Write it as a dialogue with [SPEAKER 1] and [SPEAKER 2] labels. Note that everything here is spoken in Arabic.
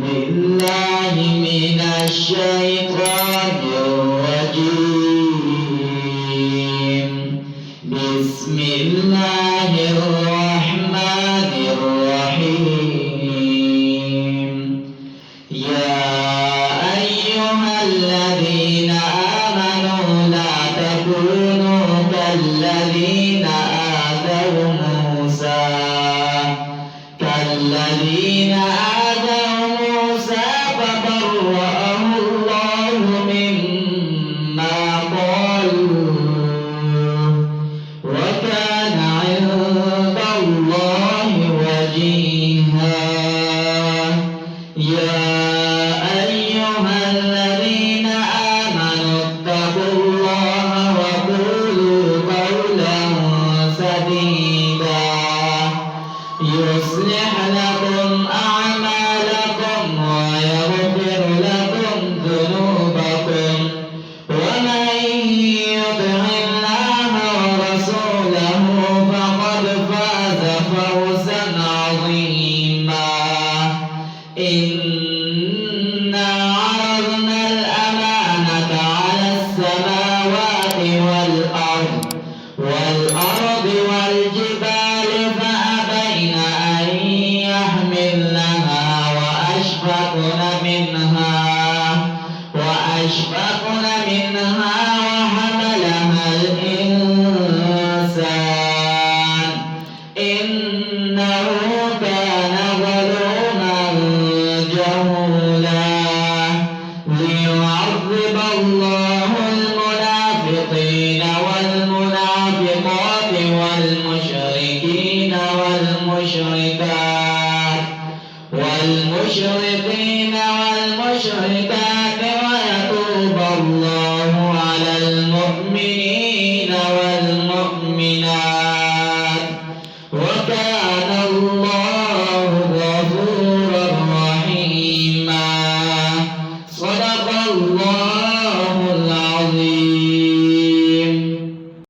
[SPEAKER 1] بالله من الشيطان الرجيم. بسم الله الرحمن الرحيم. يا أيها الذين آمنوا لا تكونوا كالذين آذوا موسى فبرأه الله مما قالوا وكان عند الله وجيها. يا أيها الذين آمنوا اتقوا الله وقولوا قولا سديدا يصلح لكم أعمالكم ويغفر لكم ذنوبكم ومن يطع الله ورسوله فقد فاز فوزا عظيما. إنا عرضنا الأمانة على السماوات والأرض والجبال فأبين أن يحملنها وأشفقن منها وحملها الإنسان إنه كان ظلوما جهولا. ليعذب الله المنافقين والمنافقات والمشركين والمشركات